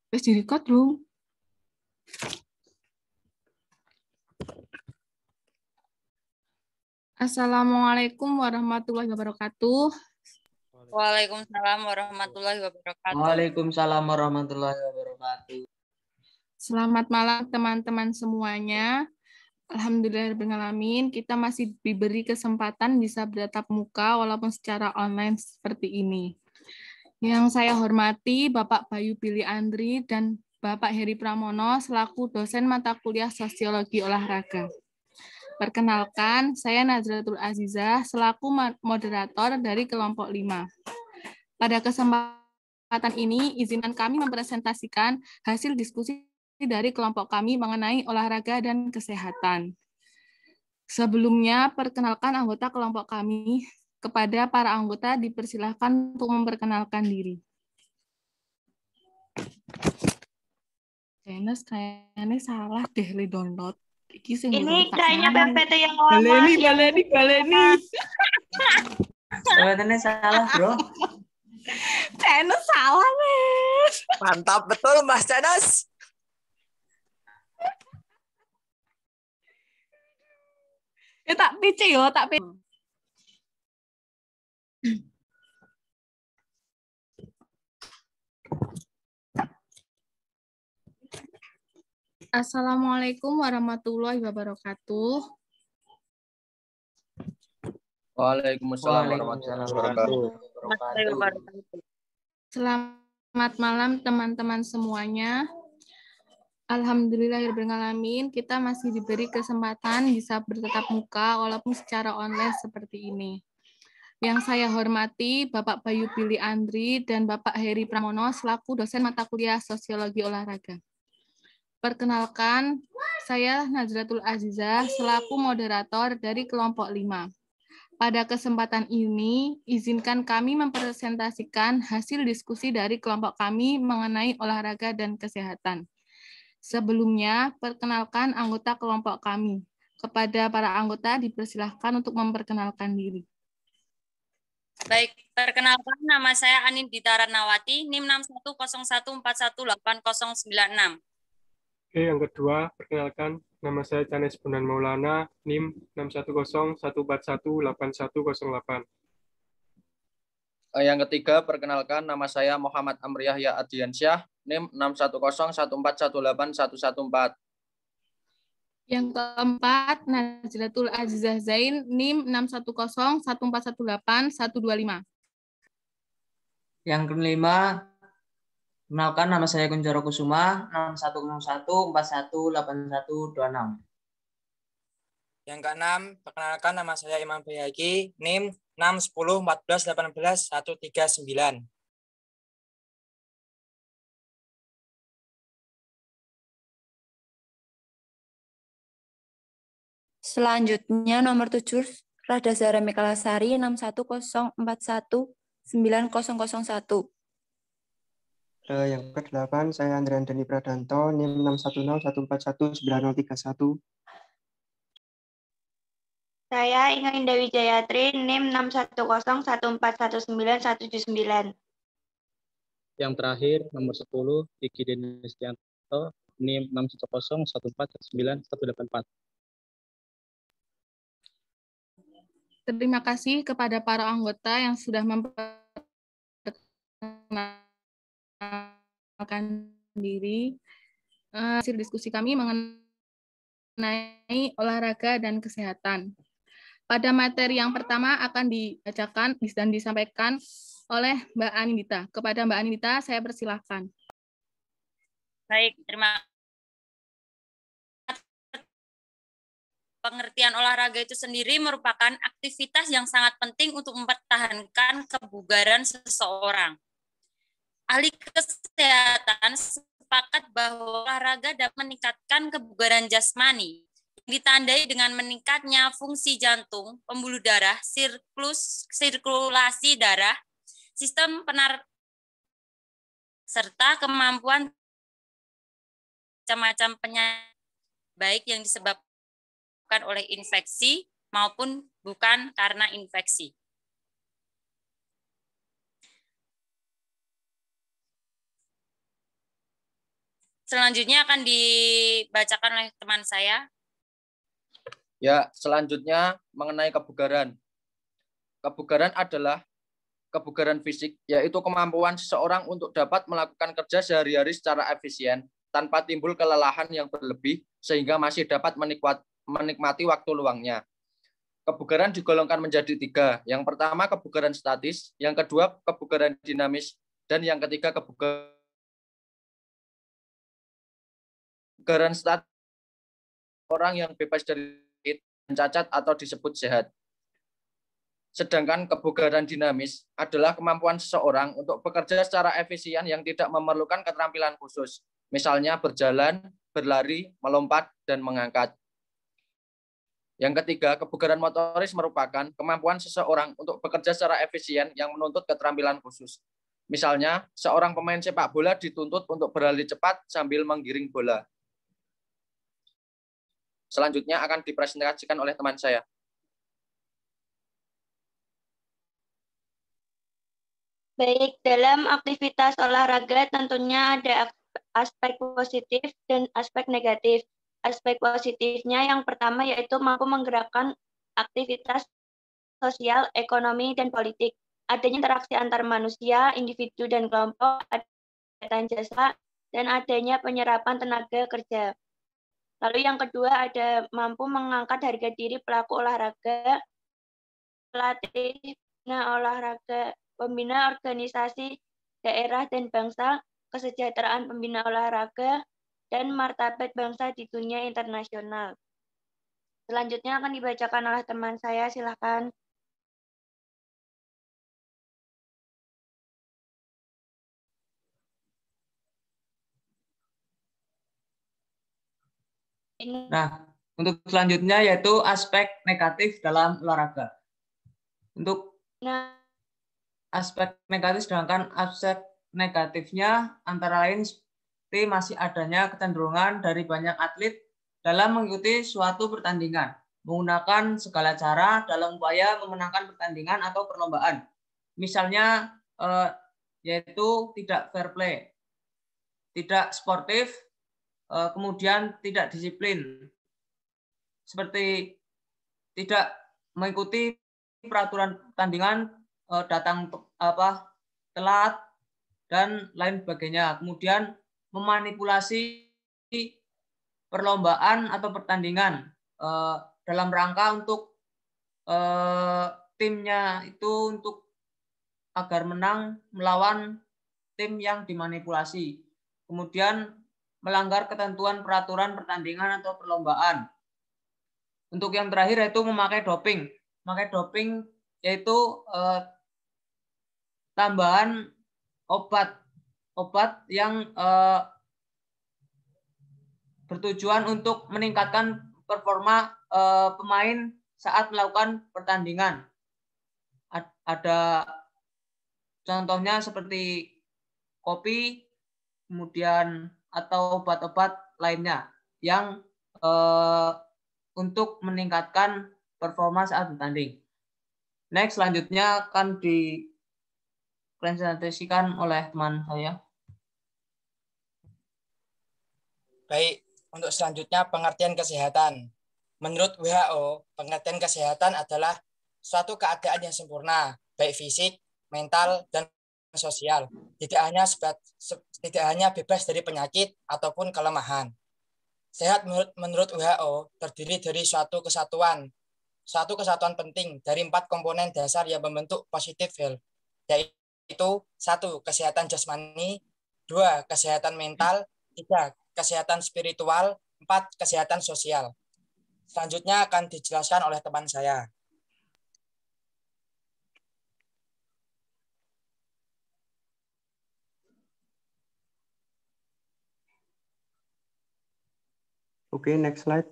Wis direkod, Bro. Assalamualaikum warahmatullahi wabarakatuh. Waalaikumsalam warahmatullahi wabarakatuh. Waalaikumsalam warahmatullahi wabarakatuh. Selamat malam teman-teman semuanya. Alhamdulillahirrahmanirrahim, kita masih diberi kesempatan bisa bertatap muka walaupun secara online seperti ini. Yang saya hormati Bapak Bayu Billy Andri dan Bapak Heri Pramono selaku dosen mata kuliah Sosiologi Olahraga. Perkenalkan, saya Nazratul Azizah selaku moderator dari kelompok 5. Pada kesempatan ini, izinkan kami mempresentasikan hasil diskusi dari kelompok kami mengenai olahraga dan kesehatan. Sebelumnya, perkenalkan anggota kelompok kami. Kepada para anggota dipersilahkan untuk memperkenalkan diri. Kayaknya salah deh li download. Ini kayaknya PPT yang lama. Baleni. Sebenarnya salah, Bro. Channel salah, Mas. Mantap betul, Mas Canas. Ya tak pice yo, tak pice. Assalamualaikum warahmatullahi wabarakatuh. Waalaikumsalam warahmatullahi wabarakatuh. Selamat malam teman-teman semuanya. Alhamdulillahirrahmanirrahim, kita masih diberi kesempatan bisa bertatap muka walaupun secara online seperti ini. Yang saya hormati Bapak Bayu Billy Andri dan Bapak Heri Pramono selaku dosen mata kuliah Sosiologi Olahraga. Perkenalkan, saya Nazratul Azizah selaku moderator dari kelompok 5. Pada kesempatan ini, izinkan kami mempresentasikan hasil diskusi dari kelompok kami mengenai olahraga dan kesehatan. Sebelumnya, perkenalkan anggota kelompok kami. Kepada para anggota dipersilahkan untuk memperkenalkan diri. Baik, perkenalkan nama saya Anindita Ratnawati, NIM 6101418096. Oke, yang kedua, perkenalkan nama saya Canes Bunan Maulana, NIM 6101418108. Yang ketiga, perkenalkan nama saya Muhammad Amr Yahya Adriansyah, NIM 6101418114. Yang keempat, Nazratul Azizah Zain, NIM 6101418125. Yang kelima, kenalkan nama saya Kunchoro Kusuma, 6101418126. Yang keenam, perkenalkan nama saya Imam Bayhaqi, NIM 61014181139. Selanjutnya nomor 7, Radha Zara Mekalasari 61414190001. Yang ke-8, saya Andrian Dani Pradanto, NIM 61014190031. Saya Inga Indah Wijayatri, NIM 610141979. Yang terakhir, nomor 10, Diki Denistianto, NIM 61014191184. Terima kasih kepada para anggota yang sudah memperkenalkan diri. Hasil diskusi kami mengenai olahraga dan kesehatan. Pada materi yang pertama akan dibacakan dan disampaikan oleh Mbak Anindita. Kepada Mbak Anindita, saya persilahkan. Baik, terima kasih. Pengertian olahraga itu sendiri merupakan aktivitas yang sangat penting untuk mempertahankan kebugaran seseorang. Ahli kesehatan sepakat bahwa olahraga dapat meningkatkan kebugaran jasmani, ditandai dengan meningkatnya fungsi jantung, pembuluh darah, sirkulasi darah, sistem penarik, serta kemampuan macam-macam penyakit, baik yang disebabkan oleh infeksi maupun bukan karena infeksi. Selanjutnya akan dibacakan oleh teman saya. Ya, selanjutnya mengenai kebugaran. Kebugaran adalah kebugaran fisik, yaitu kemampuan seseorang untuk dapat melakukan kerja sehari-hari secara efisien tanpa timbul kelelahan yang berlebih sehingga masih dapat menikmati waktu luangnya. Kebugaran digolongkan menjadi 3. Yang pertama kebugaran statis, yang kedua kebugaran dinamis, dan yang ketiga kebugaran statis orang yang bebas dari cacat atau disebut sehat. Sedangkan kebugaran dinamis adalah kemampuan seseorang untuk bekerja secara efisien yang tidak memerlukan keterampilan khusus, misalnya berjalan, berlari, melompat, dan mengangkat. Yang ketiga, kebugaran motoris merupakan kemampuan seseorang untuk bekerja secara efisien yang menuntut keterampilan khusus. Misalnya, seorang pemain sepak bola dituntut untuk berlari cepat sambil menggiring bola. Selanjutnya akan dipresentasikan oleh teman saya. Baik, dalam aktivitas olahraga tentunya ada aspek positif dan aspek negatif. Aspek positifnya yang pertama yaitu mampu menggerakkan aktivitas sosial, ekonomi, dan politik. Adanya interaksi antar manusia, individu, dan kelompok, kegiatan jasa, dan adanya penyerapan tenaga kerja. Lalu yang kedua ada mampu mengangkat harga diri pelaku olahraga, pelatih olahraga, pembina organisasi daerah dan bangsa, kesejahteraan pembina olahraga, dan martabat bangsa di dunia internasional. Selanjutnya akan dibacakan oleh teman saya, silakan. Nah, untuk selanjutnya yaitu aspek negatif dalam olahraga. Untuk aspek negatif, sedangkan aspek negatifnya antara lain seperti masih adanya kecenderungan dari banyak atlet dalam mengikuti suatu pertandingan, menggunakan segala cara dalam upaya memenangkan pertandingan atau perlombaan. Misalnya yaitu tidak fair play, tidak sportif, kemudian tidak disiplin, seperti tidak mengikuti peraturan pertandingan, datang telat, dan lain sebagainya. Kemudian memanipulasi perlombaan atau pertandingan dalam rangka untuk timnya itu untuk agar menang melawan tim yang dimanipulasi. Kemudian melanggar ketentuan peraturan pertandingan atau perlombaan. Untuk yang terakhir yaitu memakai doping. Memakai doping yaitu tambahan obat yang bertujuan untuk meningkatkan performa pemain saat melakukan pertandingan. Ada contohnya seperti kopi, kemudian atau obat-obat lainnya yang untuk meningkatkan performa saat bertanding. Next, selanjutnya akan dipresentasikan oleh teman saya. Baik, untuk selanjutnya pengertian kesehatan. Menurut WHO, pengertian kesehatan adalah suatu keadaan yang sempurna, baik fisik, mental, dan sosial. Tidak hanya bebas dari penyakit ataupun kelemahan. Sehat menurut WHO terdiri dari suatu kesatuan penting dari 4 komponen dasar yang membentuk positive health, yaitu 1. Kesehatan jasmani, 2. Kesehatan mental, 3. Kesehatan spiritual, 4. Kesehatan sosial. Selanjutnya akan dijelaskan oleh teman saya. Oke, next slide.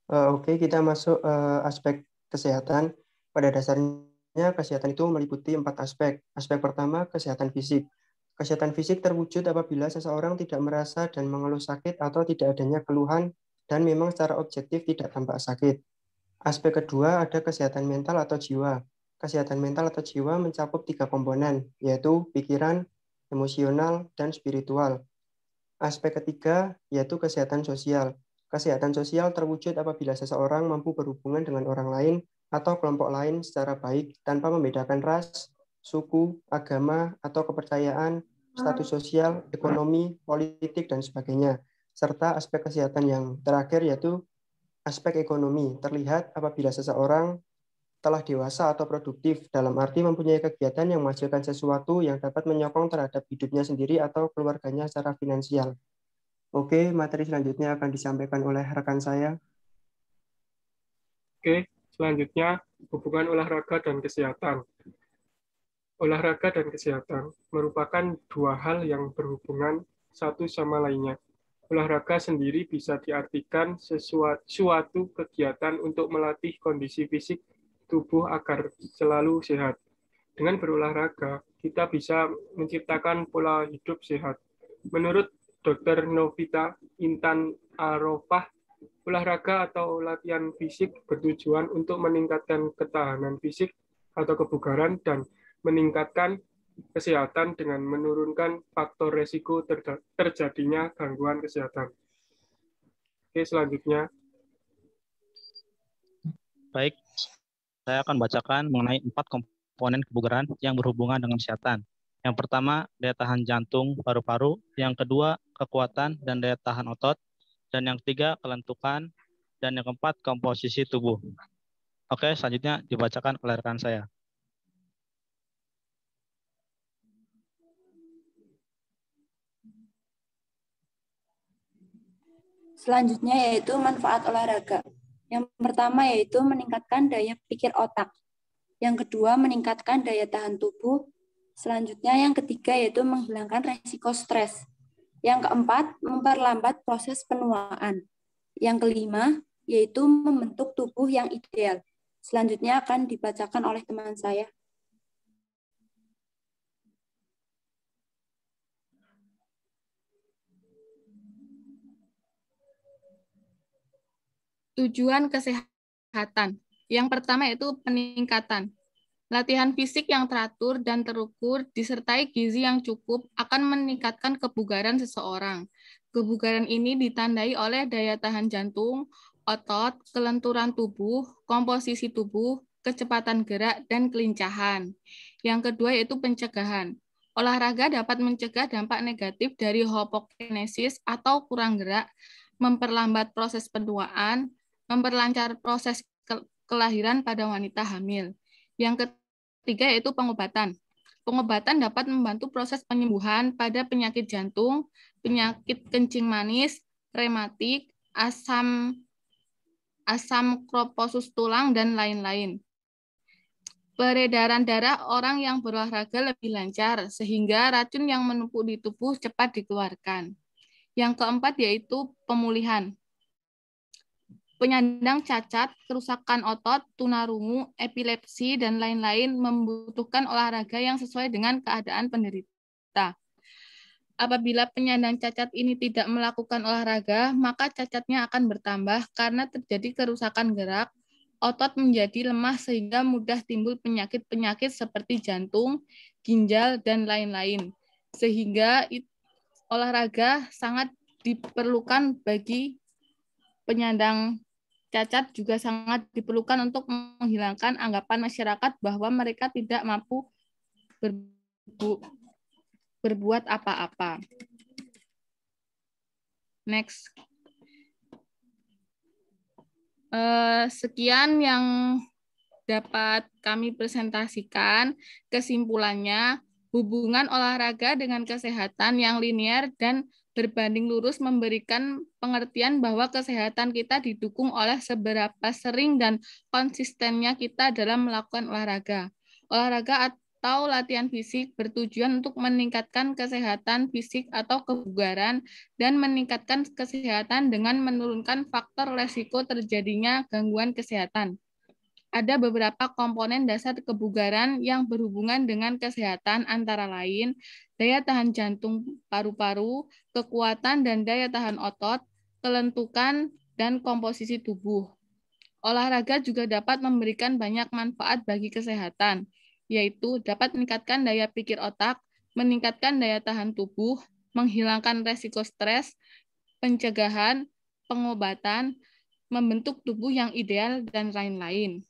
Oke, kita masuk aspek kesehatan. Pada dasarnya, kesehatan itu meliputi 4 aspek. Aspek pertama, kesehatan fisik. Kesehatan fisik terwujud apabila seseorang tidak merasa dan mengeluh sakit atau tidak adanya keluhan dan memang secara objektif tidak tampak sakit. Aspek kedua ada kesehatan mental atau jiwa. Kesehatan mental atau jiwa mencakup 3 komponen, yaitu pikiran, emosional, dan spiritual. Aspek ketiga yaitu kesehatan sosial. Kesehatan sosial terwujud apabila seseorang mampu berhubungan dengan orang lain atau kelompok lain secara baik tanpa membedakan ras, suku, agama, atau kepercayaan, status sosial, ekonomi, politik, dan sebagainya. Serta aspek kesehatan yang terakhir yaitu aspek ekonomi. Terlihat apabila seseorang telah dewasa atau produktif, dalam arti mempunyai kegiatan yang menghasilkan sesuatu yang dapat menyokong terhadap hidupnya sendiri atau keluarganya secara finansial. Oke, materi selanjutnya akan disampaikan oleh rekan saya. Oke, selanjutnya hubungan olahraga dan kesehatan. Olahraga dan kesehatan merupakan dua hal yang berhubungan satu sama lainnya. Olahraga sendiri bisa diartikan suatu kegiatan untuk melatih kondisi fisik tubuh agar selalu sehat. Dengan berolahraga, kita bisa menciptakan pola hidup sehat. Menurut Dr. Novita Intan Arofah, olahraga atau latihan fisik bertujuan untuk meningkatkan ketahanan fisik atau kebugaran dan meningkatkan kesehatan dengan menurunkan faktor resiko terjadinya gangguan kesehatan. Oke, selanjutnya. Baik, saya akan bacakan mengenai 4 komponen kebugaran yang berhubungan dengan kesehatan. Yang pertama, daya tahan jantung paru-paru. Yang kedua, kekuatan dan daya tahan otot. Dan yang ketiga, kelentukan. Dan yang keempat, komposisi tubuh. Oke, selanjutnya dibacakan oleh rekan saya. Selanjutnya yaitu manfaat olahraga. Yang pertama yaitu meningkatkan daya pikir otak. Yang kedua meningkatkan daya tahan tubuh. Selanjutnya yang ketiga yaitu menghilangkan resiko stres. Yang keempat memperlambat proses penuaan. Yang kelima yaitu membentuk tubuh yang ideal. Selanjutnya akan dibacakan oleh teman saya. Tujuan kesehatan. Yang pertama yaitu peningkatan. Latihan fisik yang teratur dan terukur disertai gizi yang cukup akan meningkatkan kebugaran seseorang. Kebugaran ini ditandai oleh daya tahan jantung, otot, kelenturan tubuh, komposisi tubuh, kecepatan gerak, dan kelincahan. Yang kedua yaitu pencegahan. Olahraga dapat mencegah dampak negatif dari hipokinesis atau kurang gerak, memperlambat proses penuaan, memperlancar proses kelahiran pada wanita hamil. Yang ketiga yaitu pengobatan. Pengobatan dapat membantu proses penyembuhan pada penyakit jantung, penyakit kencing manis, rematik, asam kroposus tulang, dan lain-lain. Peredaran darah orang yang berolahraga lebih lancar, sehingga racun yang menumpuk di tubuh cepat dikeluarkan. Yang keempat yaitu pemulihan. Penyandang cacat, kerusakan otot, tunarungu, epilepsi, dan lain-lain membutuhkan olahraga yang sesuai dengan keadaan penderita. Apabila penyandang cacat ini tidak melakukan olahraga, maka cacatnya akan bertambah karena terjadi kerusakan gerak, otot menjadi lemah sehingga mudah timbul penyakit-penyakit seperti jantung, ginjal, dan lain-lain. Sehingga olahraga sangat diperlukan bagi penyandang cacat, juga sangat diperlukan untuk menghilangkan anggapan masyarakat bahwa mereka tidak mampu berbuat apa-apa. Next. Sekian yang dapat kami presentasikan. Kesimpulannya, hubungan olahraga dengan kesehatan yang linear dan berbanding lurus memberikan pengertian bahwa kesehatan kita didukung oleh seberapa sering dan konsistennya kita dalam melakukan olahraga. Olahraga atau latihan fisik bertujuan untuk meningkatkan kesehatan fisik atau kebugaran dan meningkatkan kesehatan dengan menurunkan faktor resiko terjadinya gangguan kesehatan. Ada beberapa komponen dasar kebugaran yang berhubungan dengan kesehatan, antara lain daya tahan jantung paru-paru, kekuatan dan daya tahan otot, kelentukan, dan komposisi tubuh. Olahraga juga dapat memberikan banyak manfaat bagi kesehatan, yaitu dapat meningkatkan daya pikir otak, meningkatkan daya tahan tubuh, menghilangkan resiko stres, pencegahan, pengobatan, membentuk tubuh yang ideal, dan lain-lain.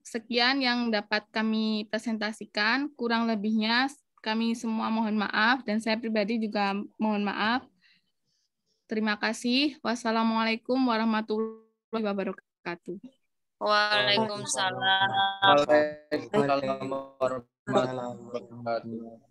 Sekian yang dapat kami presentasikan, kurang lebihnya kami semua mohon maaf, dan saya pribadi juga mohon maaf. Terima kasih. Wassalamualaikum warahmatullahi wabarakatuh. Waalaikumsalam. Waalaikumsalam warahmatullahi wabarakatuh.